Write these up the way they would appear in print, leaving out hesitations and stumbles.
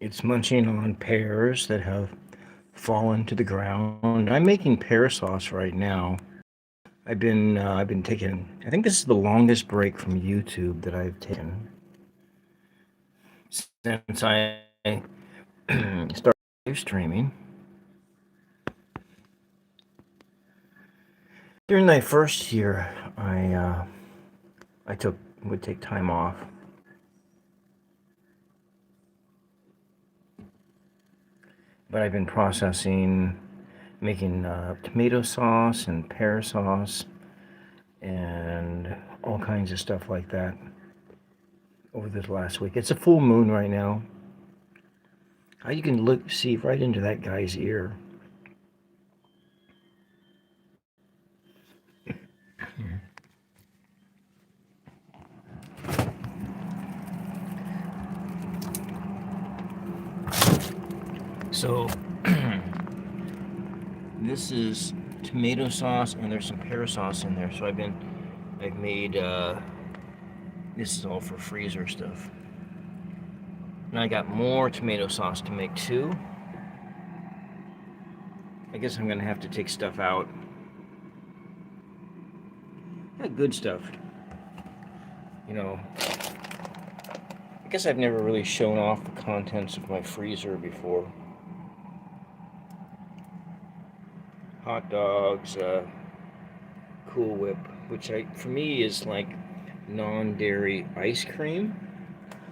It's munching on pears that have fallen to the ground. I'm making pear sauce right now. I've been taking. I think this is the longest break from YouTube that I've taken since I started live streaming. During my first year, I would take time off. But I've been processing, making tomato sauce and pear sauce and all kinds of stuff like that over this last week. It's a full moon right now. How you can see right into that guy's ear. So this is tomato sauce and there's some pear sauce in there. So I've made this is all for freezer stuff. And I got more tomato sauce to make too. I guess I'm gonna have to take stuff out. Yeah, good stuff. You know, I guess I've never really shown off the contents of my freezer before. Hot dogs, Cool Whip, which for me is like non-dairy ice cream.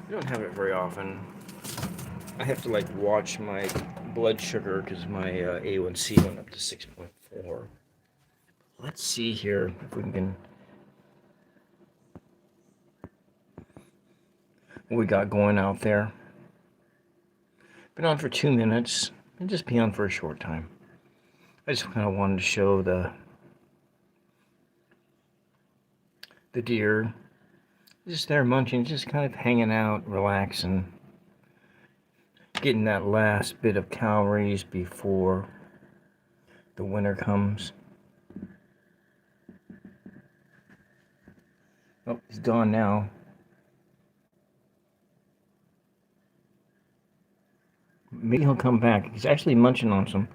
I don't have it very often. I have to like watch my blood sugar because my A1C went up to 6.4. Let's see here if we can. What we got going out there. Been on for 2 minutes and just be on for a short time. I just kind of wanted to show the deer just there munching, just kind of hanging out, relaxing, getting that last bit of calories before the winter comes. Oh, it's dawn now. Maybe he'll come back. He's actually munching on some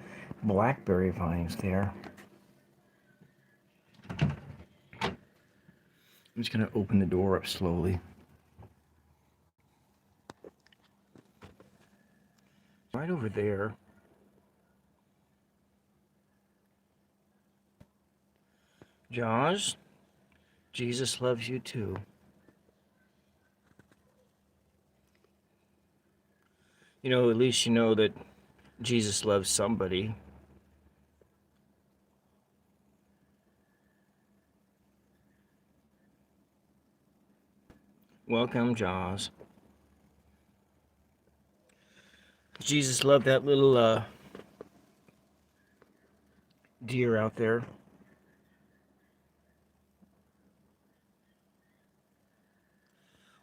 blackberry vines there. I'm just going to open the door up slowly. Right over there. Jaws, Jesus loves you too. You know, at least you know that Jesus loves somebody. Welcome, Jaws. Jesus loved that little deer out there.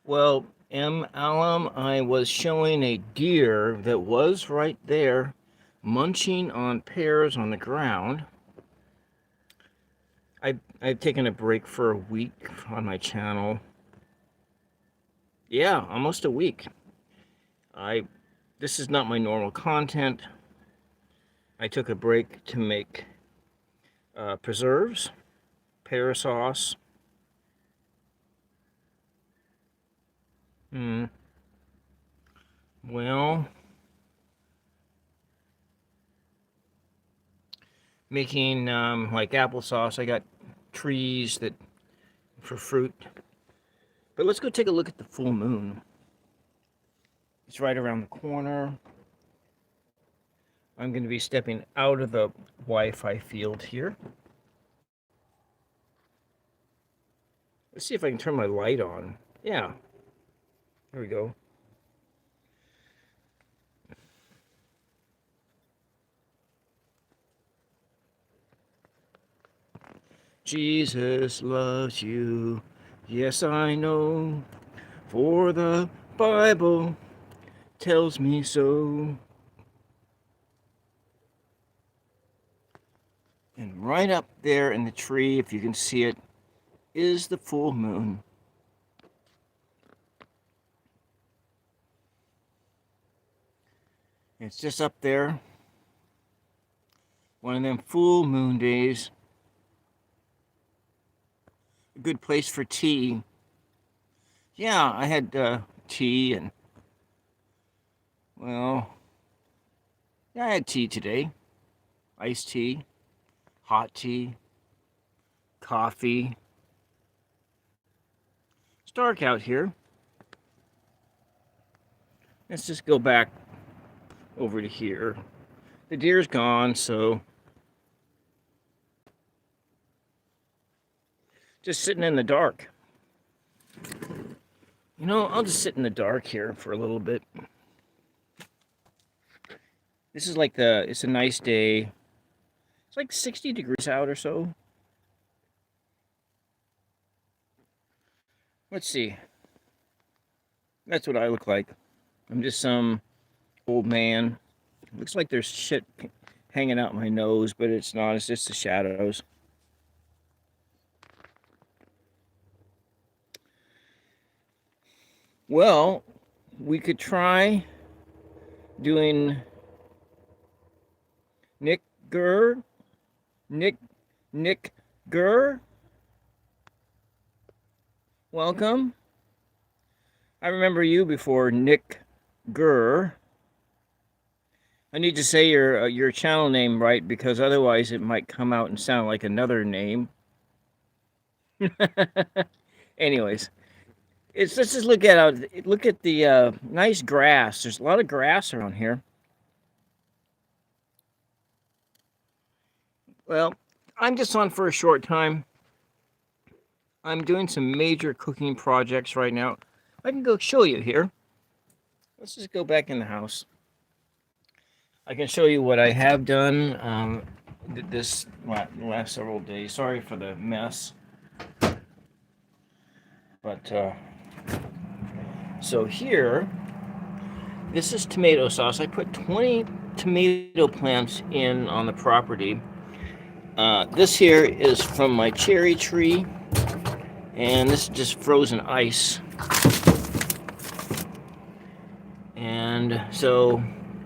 Well, M. Alum, I was showing a deer that was right there munching on pears on the ground. I've taken a break for a week on my channel. Yeah, almost a week. This is not my normal content. I took a break to make preserves, pear sauce. Well, making like applesauce. I got trees that for fruit. But let's go take a look at the full moon. It's right around the corner. I'm going to be stepping out of the Wi-Fi field here. Let's see if I can turn my light on. Yeah. There we go. Jesus loves you. Yes, I know. For the Bible tells me so. And right up there in the tree, if you can see it, is the full moon. It's just up there. One of them full moon days. A good place for tea. Yeah, I had tea and, well, yeah, I had tea today. Iced tea, hot tea, coffee. It's dark out here. Let's just go back over to here. The deer's gone, so just sitting in the dark. You know, I'll just sit in the dark here for a little bit. This is like it's a nice day. It's like 60 degrees out or so. Let's see. That's what I look like. I'm just some old man. Looks like there's shit hanging out my nose, but it's not. It's just the shadows. Well, we could try doing Nick Gurr. Nick Gurr. Welcome. I remember you before, Nick Gurr. I need to say your channel name right, because otherwise it might come out and sound like another name. Anyways, let's just look at the nice grass. There's a lot of grass around here. Well, I'm just on for a short time. I'm doing some major cooking projects right now. I can go show you here. Let's just go back in the house. I can show you what I have done this last several days. Sorry for the mess. But, so here, this is tomato sauce. I put 20 tomato plants in on the property. This here is from my cherry tree, and this is just frozen ice. And so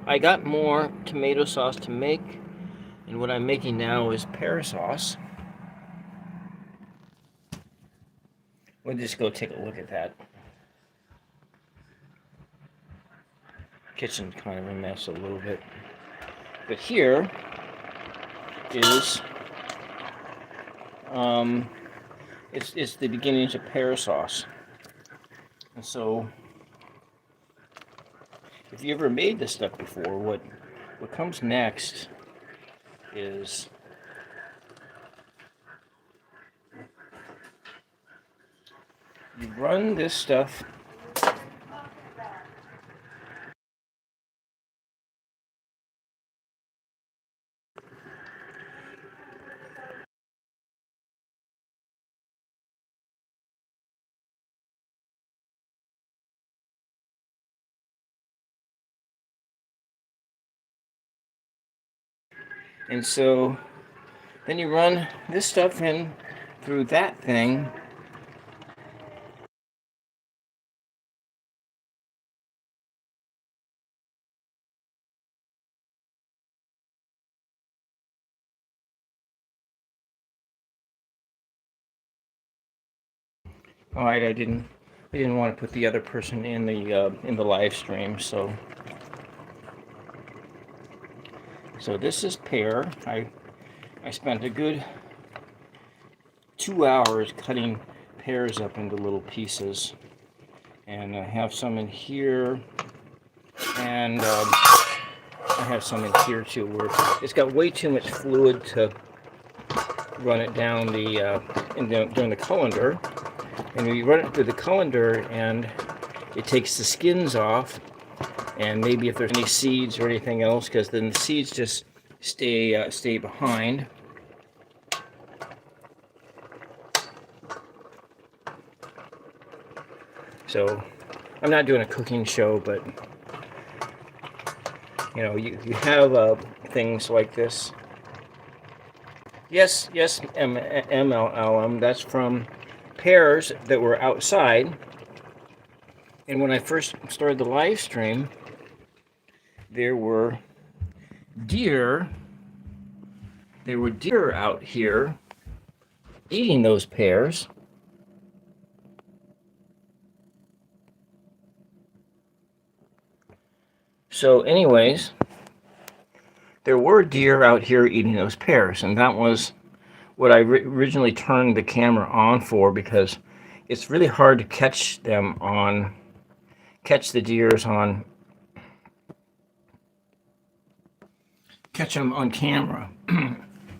I got more tomato sauce to make, and what I'm making now is pear sauce. We'll just go take a look at that. Kitchen's kind of a mess a little bit. But here is it's the beginnings of pear sauce. And so if you ever made this stuff before, what comes next is you run this stuff and so then you run this stuff in through that thing. All right, I didn't want to put the other person in the live stream, so this is pear. I spent a good 2 hours cutting pears up into little pieces, and I have some in here, and I have some in here too, where it's got way too much fluid to run it down during the colander. And you run it through the colander, and it takes the skins off, and maybe if there's any seeds or anything else, because then the seeds just stay behind. So I'm not doing a cooking show, but you know, you have things like this. Yes, MLM. That's from pears that were outside. And when I first started the live stream, there were deer. There were deer out here eating those pears. So, anyways, there were deer out here eating those pears, and that was what I originally turned the camera on for, because it's really hard to catch them on, catch the deers on, catch them on camera,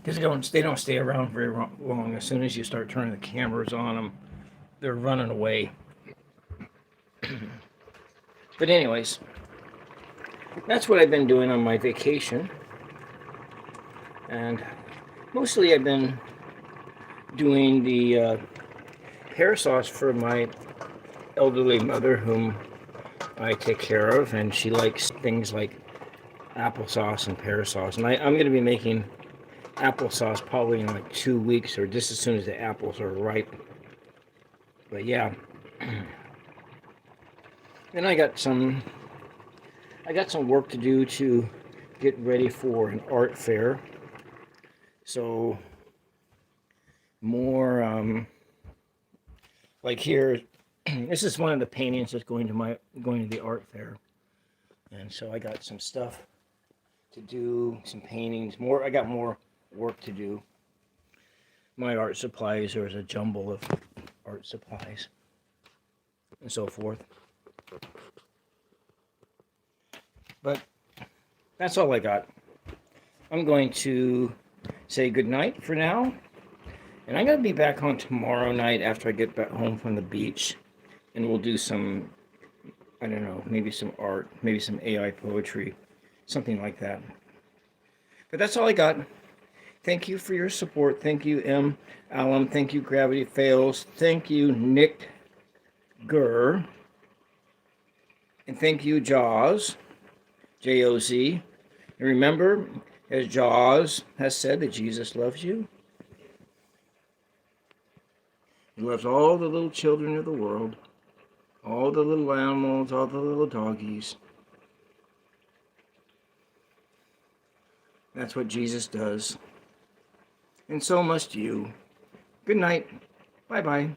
because they don't stay around very long. As soon as you start turning the cameras on them, they're running away. But anyways, that's what I've been doing on my vacation, and mostly I've been doing the pear sauce for my elderly mother, whom I take care of, and she likes things like applesauce and pear sauce. And I'm going to be making applesauce probably in like 2 weeks, or just as soon as the apples are ripe. But yeah. Then I got some work to do to get ready for an art fair. So more like here, this is one of the paintings that's going to the art fair. And so I got some stuff to do, some paintings, I got more work to do. My art supplies, there's a jumble of art supplies and so forth. But that's all I got. I'm going to say good night for now. And I'm going to be back on tomorrow night after I get back home from the beach. And we'll do some, I don't know, maybe some art, maybe some AI poetry, something like that. But that's all I got. Thank you for your support. Thank you, M. Alum. Thank you, Gravity Fails. Thank you, Nick Gurr. And thank you, Jaws, J-O-Z. And remember, as Jaws has said, that Jesus loves you. He loves all the little children of the world, all the little animals, all the little doggies. That's what Jesus does. And so must you. Good night. Bye-bye.